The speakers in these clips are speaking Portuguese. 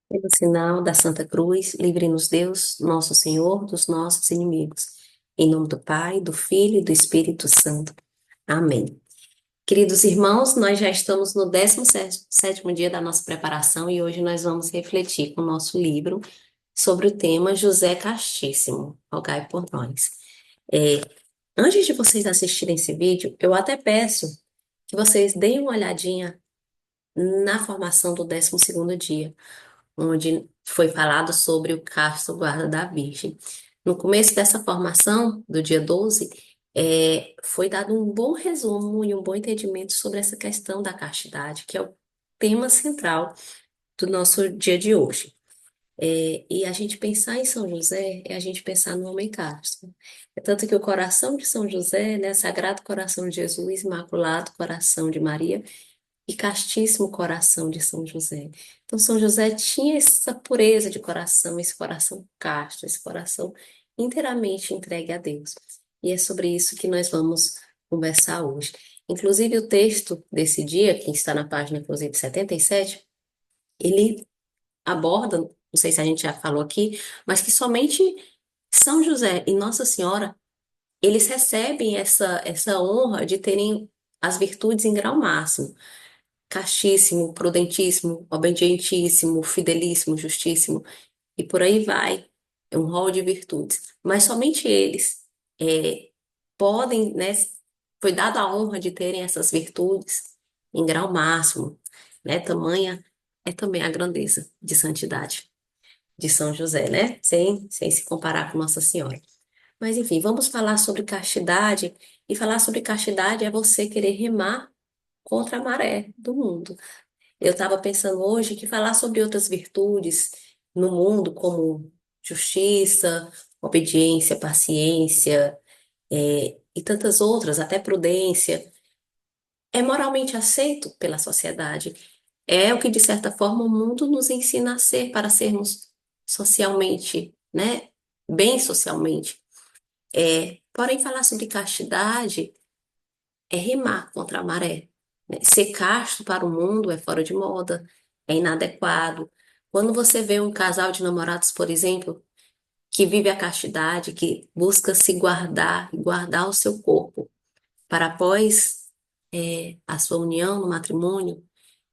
Pelo sinal da Santa Cruz, livre-nos Deus, nosso Senhor, dos nossos inimigos. Em nome do Pai, do Filho e do Espírito Santo. Amém. Queridos irmãos, nós já estamos no 17º dia da nossa preparação e hoje nós vamos refletir com o nosso livro sobre o tema José Castíssimo, rogai por nós. É, Antes de vocês assistirem esse vídeo, eu até peço que vocês deem uma olhadinha na formação do 12º dia, onde foi falado sobre o casto guarda da Virgem. No começo dessa formação, do dia 12, foi dado um bom resumo e um bom entendimento sobre essa questão da castidade, que é o tema central do nosso dia de hoje. E a gente pensar em São José é a gente pensar no homem casto. É tanto que o coração de São José, né, Sagrado Coração de Jesus, Imaculado Coração de Maria, e castíssimo coração de São José. Então, São José tinha essa pureza de coração, esse coração casto, esse coração inteiramente entregue a Deus. E é sobre isso que nós vamos conversar hoje. Inclusive, o texto desse dia, que está na página, inclusive, 77, ele aborda, não sei se a gente já falou aqui, mas que somente São José e Nossa Senhora, eles recebem essa honra de terem as virtudes em grau máximo castíssimo, prudentíssimo, obedientíssimo, fidelíssimo, justíssimo, e por aí vai. É um rol de virtudes. Mas somente eles é, podem, né? Foi dada a honra de terem essas virtudes em grau máximo, né? Tamanha é também a grandeza de santidade de São José, né? Sem se comparar com Nossa Senhora. Mas enfim, vamos falar sobre castidade, e falar sobre castidade é você querer remar contra a maré do mundo. Eu estava pensando hoje que falar sobre outras virtudes no mundo, como justiça, obediência, paciência, e tantas outras, até prudência, é moralmente aceito pela sociedade. É o que, de certa forma, o mundo nos ensina a ser para sermos socialmente, né, bem socialmente. Porém, falar sobre castidade é remar contra a maré, né? Ser casto para o mundo é fora de moda, é inadequado. Quando você vê um casal de namorados, por exemplo, que vive a castidade, que busca se guardar e guardar o seu corpo para após a sua união no matrimônio,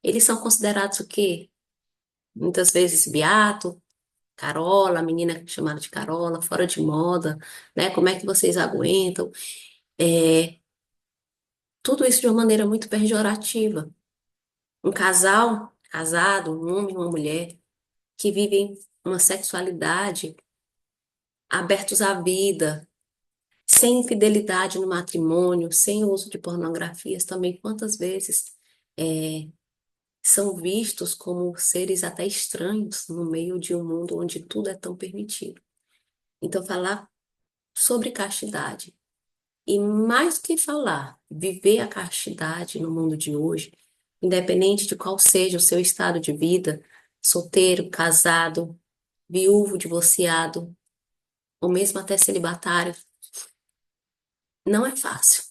eles são considerados o quê? Muitas vezes beato, carola, menina chamada de carola, fora de moda, né? Como é que vocês aguentam? É, Tudo isso de uma maneira muito pejorativa. Um casal casado, um homem e uma mulher, que vivem uma sexualidade abertos à vida, sem infidelidade no matrimônio, sem uso de pornografias, também quantas vezes é, são vistos como seres até estranhos no meio de um mundo onde tudo é tão permitido. Então, falar sobre castidade, e mais do que falar, viver a castidade no mundo de hoje, independente de qual seja o seu estado de vida, solteiro, casado, viúvo, divorciado, ou mesmo até celibatário, não é fácil.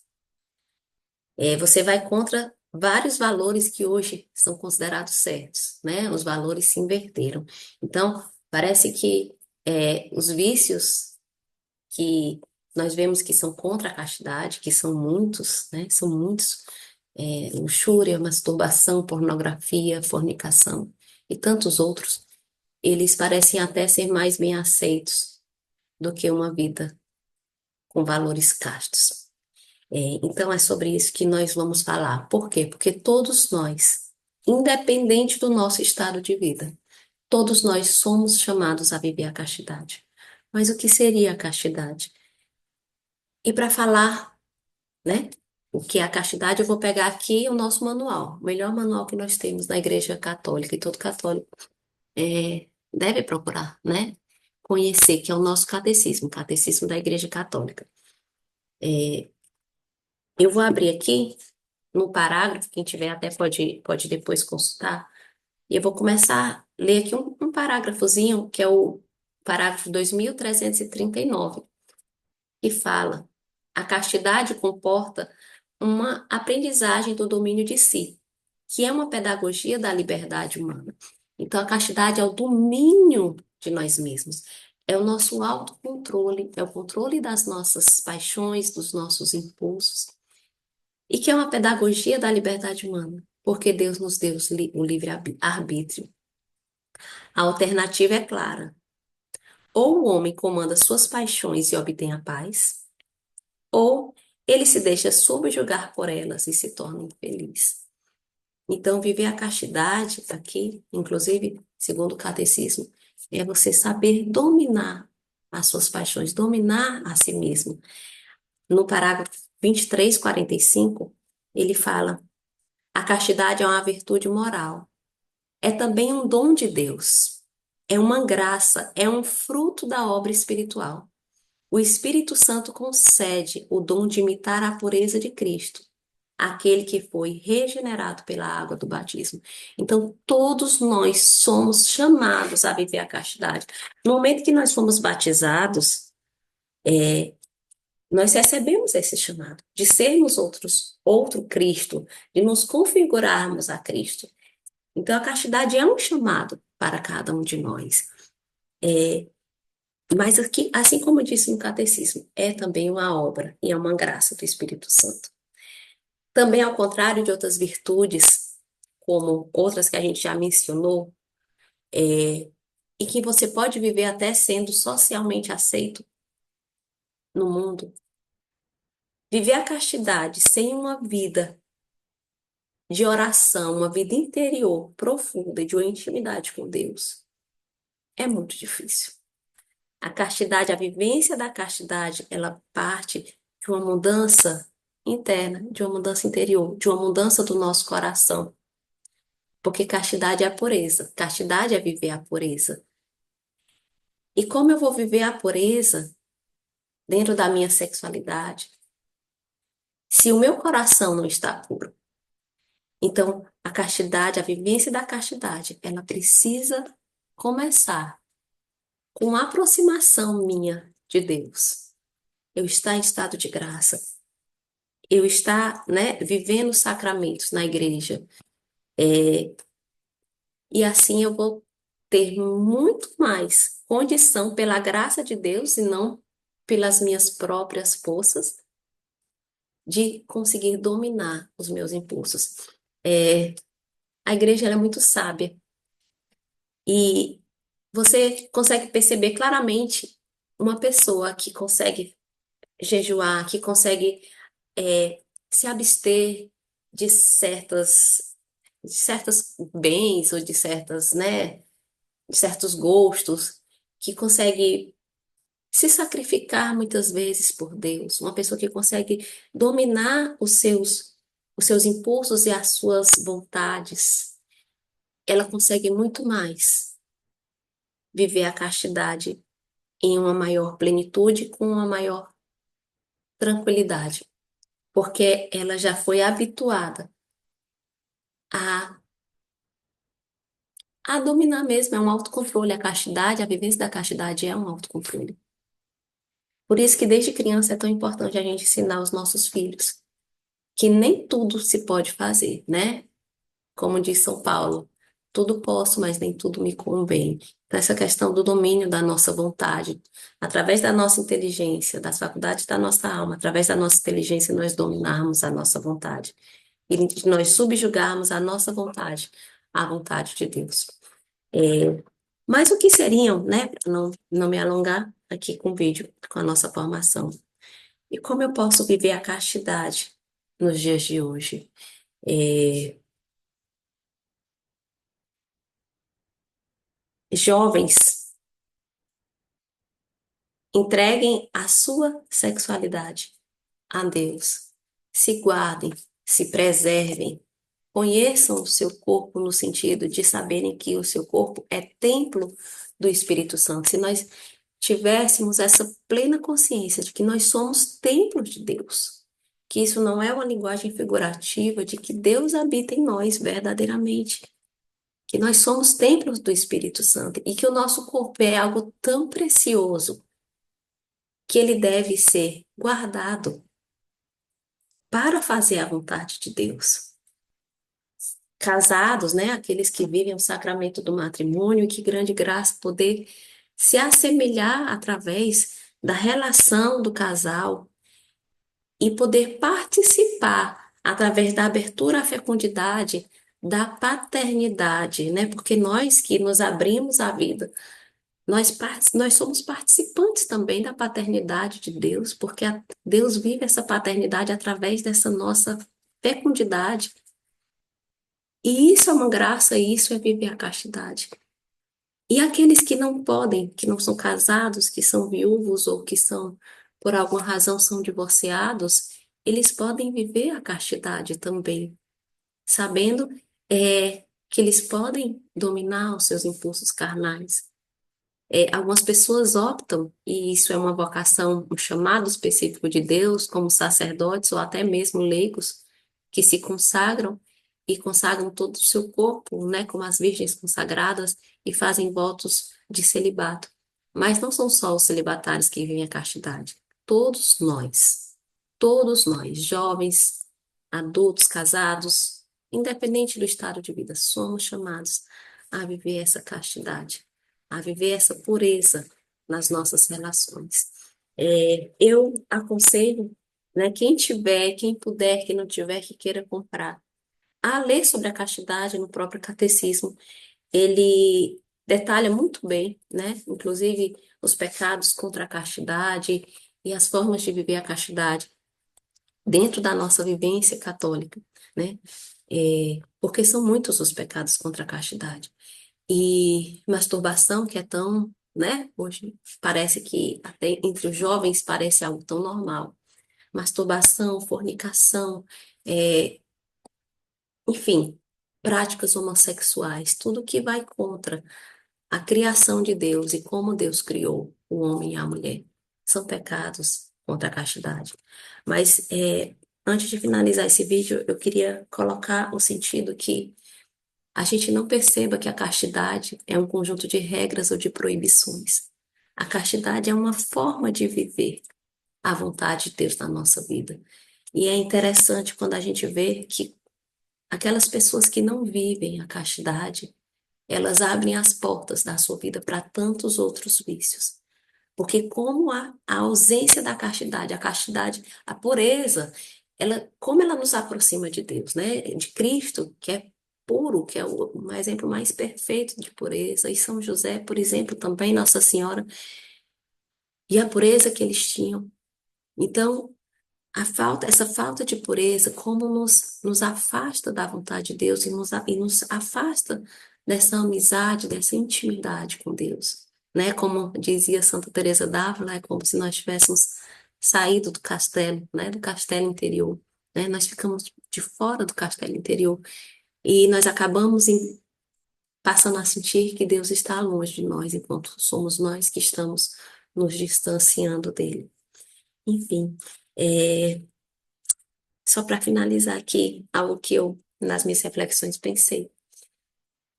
Você vai contra vários valores que hoje são considerados certos, né? Os valores se inverteram. Então, parece que os vícios que nós vemos que são contra a castidade, que são muitos, né? São muitos, luxúria, masturbação, pornografia, fornicação e tantos outros, eles parecem até ser mais bem aceitos do que uma vida com valores castos. Então, é sobre isso que nós vamos falar. Por quê? Porque todos nós, independente do nosso estado de vida, todos nós somos chamados a viver a castidade. Mas o que seria a castidade? E para falar, né, o que é a castidade, eu vou pegar aqui o nosso manual, o melhor manual que nós temos na Igreja Católica, e todo católico deve procurar, né, conhecer, que é o Catecismo da Igreja Católica. Eu vou abrir aqui no parágrafo, quem tiver até pode depois consultar, e eu vou começar a ler aqui um parágrafozinho, que é o parágrafo 2339, que fala: a castidade comporta uma aprendizagem do domínio de si, que é uma pedagogia da liberdade humana. Então, a castidade é o domínio de nós mesmos, é o nosso autocontrole, é o controle das nossas paixões, dos nossos impulsos, e que é uma pedagogia da liberdade humana, porque Deus nos deu o livre-arbítrio. A alternativa é clara: ou o homem comanda suas paixões e obtém a paz, ou ele se deixa subjugar por elas e se torna infeliz. Então, viver a castidade aqui, inclusive, segundo o catecismo, é você saber dominar as suas paixões, dominar a si mesmo. No parágrafo 23, 45, ele fala: a castidade é uma virtude moral, é também um dom de Deus, é uma graça, é um fruto da obra espiritual. O Espírito Santo concede o dom de imitar a pureza de Cristo, aquele que foi regenerado pela água do batismo. Então, todos nós somos chamados a viver a castidade. No momento que nós fomos batizados, nós recebemos esse chamado de sermos outro Cristo, de nos configurarmos a Cristo. Então, a castidade é um chamado para cada um de nós. Mas aqui, assim como eu disse no catecismo, é também uma obra e é uma graça do Espírito Santo. Também, ao contrário de outras virtudes, como outras que a gente já mencionou, e que você pode viver até sendo socialmente aceito no mundo, viver a castidade sem uma vida de oração, uma vida interior profunda, de uma intimidade com Deus, é muito difícil. A castidade, a vivência da castidade, ela parte de uma mudança interna, de uma mudança interior, de uma mudança do nosso coração. Porque castidade é a pureza, castidade é viver a pureza. E como eu vou viver a pureza dentro da minha sexualidade, se o meu coração não está puro? Então, a castidade, a vivência da castidade, ela precisa começar com uma aproximação minha de Deus. Eu estar em estado de graça, eu estar, né, vivendo os sacramentos na igreja. E assim eu vou ter muito mais condição pela graça de Deus e não pelas minhas próprias forças de conseguir dominar os meus impulsos. É, a igreja ela é muito sábia e você consegue perceber claramente uma pessoa que consegue jejuar, que consegue se abster de certos bens ou de certas, né, de certos gostos, que consegue se sacrificar muitas vezes por Deus, uma pessoa que consegue dominar os seus impulsos e as suas vontades, ela consegue muito mais viver a castidade em uma maior plenitude, com uma maior tranquilidade, porque ela já foi habituada a, a dominar mesmo, é um autocontrole. A castidade, a vivência da castidade é um autocontrole. Por isso que desde criança é tão importante a gente ensinar os nossos filhos que nem tudo se pode fazer, né? Como diz São Paulo, tudo posso, mas nem tudo me convém. Então, essa questão do domínio da nossa vontade, através da nossa inteligência, das faculdades da nossa alma, através da nossa inteligência, nós dominarmos a nossa vontade e nós subjugarmos a nossa vontade à vontade de Deus. Mas o que seriam, né? Para não me alongar aqui com o vídeo, com a nossa formação. E como eu posso viver a castidade nos dias de hoje? É, jovens, entreguem a sua sexualidade a Deus. Se guardem, se preservem, conheçam o seu corpo no sentido de saberem que o seu corpo é templo do Espírito Santo. Se nós tivéssemos essa plena consciência de que nós somos templos de Deus, que isso não é uma linguagem figurativa de que Deus habita em nós verdadeiramente, que nós somos templos do Espírito Santo e que o nosso corpo é algo tão precioso que ele deve ser guardado para fazer a vontade de Deus. casados, né, aqueles que vivem o sacramento do matrimônio, e que grande graça poder se assemelhar através da relação do casal e poder participar através da abertura à fecundidade da paternidade, né? Porque nós que nos abrimos à vida, nós somos participantes também da paternidade de Deus, porque Deus vive essa paternidade através dessa nossa fecundidade. E isso é uma graça, e isso é viver a castidade. E aqueles que não podem, que não são casados, que são viúvos ou que são, por alguma razão, são divorciados, eles podem viver a castidade também, sabendo que eles podem dominar os seus impulsos carnais. Algumas pessoas optam, e isso é uma vocação, um chamado específico de Deus, como sacerdotes ou até mesmo leigos, que se consagram e consagram todo o seu corpo, né, como as virgens consagradas, e fazem votos de celibato. Mas não são só os celibatários que vivem a castidade. Todos nós, jovens, adultos, casados, independente do estado de vida, somos chamados a viver essa castidade, a viver essa pureza nas nossas relações. Eu aconselho, né, quem tiver, quem puder, quem não tiver, que queira comprar, a ler sobre a castidade no próprio catecismo. Ele detalha muito bem, né, inclusive os pecados contra a castidade e as formas de viver a castidade dentro da nossa vivência católica, né? Porque são muitos os pecados contra a castidade. E masturbação, que é tão, né? Hoje parece que até entre os jovens parece algo tão normal. Masturbação, fornicação, é, enfim, práticas homossexuais, tudo que vai contra a criação de Deus e como Deus criou o homem e a mulher. São pecados contra a castidade. Mas antes de finalizar esse vídeo, eu queria colocar o sentido que a gente não perceba que a castidade é um conjunto de regras ou de proibições. A castidade é uma forma de viver a vontade de Deus na nossa vida. E é interessante quando a gente vê que aquelas pessoas que não vivem a castidade, elas abrem as portas da sua vida para tantos outros vícios. Porque como a ausência da castidade, a pureza, como ela nos aproxima de Deus, né? De Cristo, que é puro, que é um exemplo mais perfeito de pureza, e São José, por exemplo, também Nossa Senhora, e a pureza que eles tinham. Então, essa falta de pureza, como nos afasta da vontade de Deus e nos afasta dessa amizade, dessa intimidade com Deus, né? Como dizia Santa Teresa d'Ávila, é como se nós tivéssemos saído do castelo, né? Do castelo interior, né? Nós ficamos de fora do castelo interior e nós acabamos passando a sentir que Deus está longe de nós, enquanto somos nós que estamos nos distanciando dele. Enfim, é, só para finalizar aqui, algo que eu, nas minhas reflexões, pensei.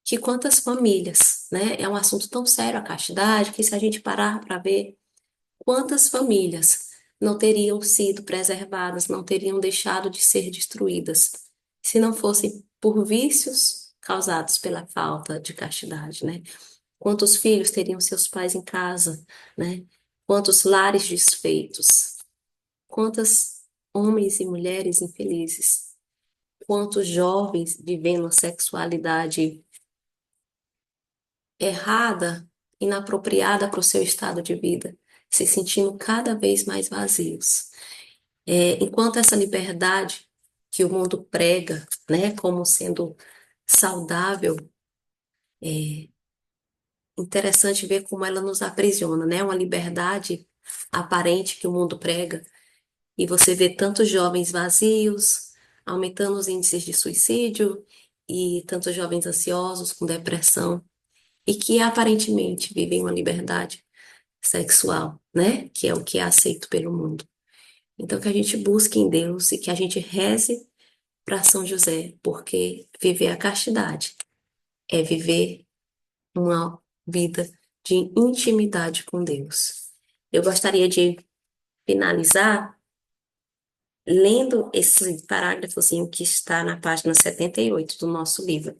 Que quantas famílias, né? É um assunto tão sério a castidade, que se a gente parar para ver, quantas famílias não teriam sido preservadas, não teriam deixado de ser destruídas, se não fossem por vícios causados pela falta de castidade, né? Quantos filhos teriam seus pais em casa, né? Quantos lares desfeitos, quantas homens e mulheres infelizes. Quantos jovens vivendo a sexualidade errada, inapropriada para o seu estado de vida, se sentindo cada vez mais vazios. Enquanto essa liberdade que o mundo prega, né, como sendo saudável, é interessante ver como ela nos aprisiona, né? Uma liberdade aparente que o mundo prega, e você vê tantos jovens vazios, aumentando os índices de suicídio, e tantos jovens ansiosos com depressão, e que aparentemente vivem uma liberdade sexual, né? Que é o que é aceito pelo mundo. Então, que a gente busque em Deus e que a gente reze para São José, porque viver a castidade é viver uma vida de intimidade com Deus. Eu gostaria de finalizar lendo esse parágrafozinho que está na página 78 do nosso livro,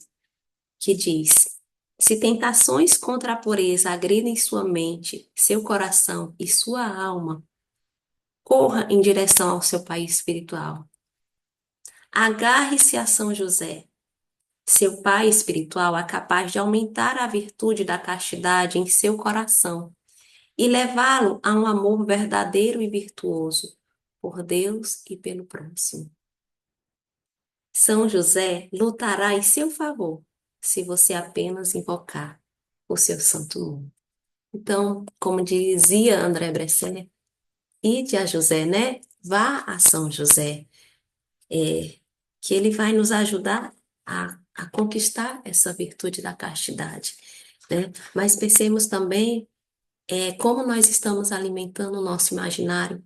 que diz: se tentações contra a pureza agridem sua mente, seu coração e sua alma, corra em direção ao seu pai espiritual. Agarre-se a São José. Seu pai espiritual é capaz de aumentar a virtude da castidade em seu coração e levá-lo a um amor verdadeiro e virtuoso por Deus e pelo próximo. São José lutará em seu favor se você apenas invocar o seu santo nome. Então, como dizia André Bresser, ide a José, né? Vá a São José, que ele vai nos ajudar a conquistar essa virtude da castidade, né? Mas pensemos também como nós estamos alimentando o nosso imaginário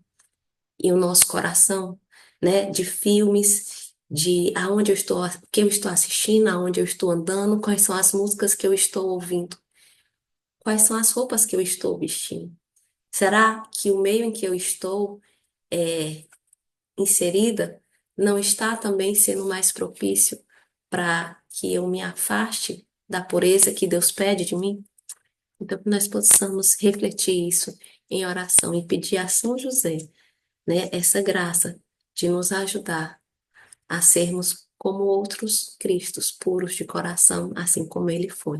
e o nosso coração, né? De filmes, de aonde eu estou, o que eu estou assistindo, aonde eu estou andando, quais são as músicas que eu estou ouvindo, quais são as roupas que eu estou vestindo. Será que o meio em que eu estou é, inserida não está também sendo mais propício para que eu me afaste da pureza que Deus pede de mim? Então, que nós possamos refletir isso em oração e pedir a São José, né, essa graça de nos ajudar a sermos como outros cristos, puros de coração, assim como ele foi.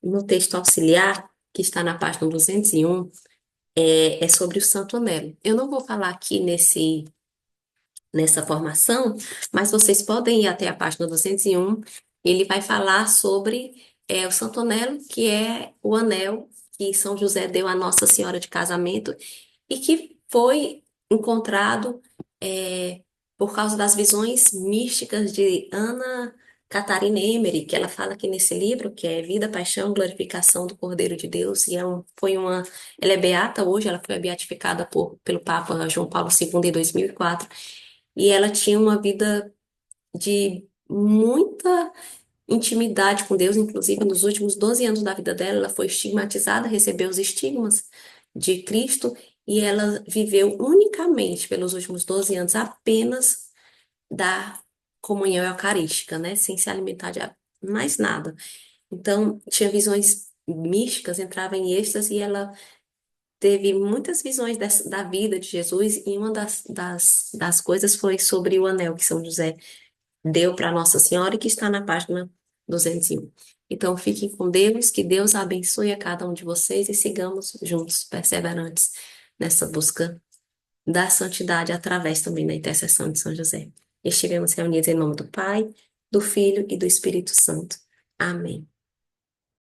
No texto auxiliar, que está na página 201, é sobre o Santo Anelo. Eu não vou falar aqui nessa formação, mas vocês podem ir até a página 201. Ele vai falar sobre o Santo Anelo, que é o anel que São José deu à Nossa Senhora de casamento e que foi encontrado por causa das visões místicas de Ana Catarina Emery, que ela fala aqui nesse livro, que é Vida, Paixão, Glorificação do Cordeiro de Deus, e ela é beata hoje, ela foi beatificada pelo Papa João Paulo II em 2004, e ela tinha uma vida de muita intimidade com Deus, inclusive nos últimos 12 anos da vida dela, ela foi estigmatizada, recebeu os estigmas de Cristo, e ela viveu unicamente pelos últimos 12 anos apenas da comunhão eucarística, né? Sem se alimentar de mais nada. Então, tinha visões místicas, entrava em êxtase e ela teve muitas visões da vida de Jesus, e uma das coisas foi sobre o anel que São José deu para Nossa Senhora e que está na página 201. Então, fiquem com Deus, que Deus abençoe a cada um de vocês e sigamos juntos, perseverantes nessa busca da santidade através também da intercessão de São José. Estivemos reunidos em nome do Pai, do Filho e do Espírito Santo. Amém.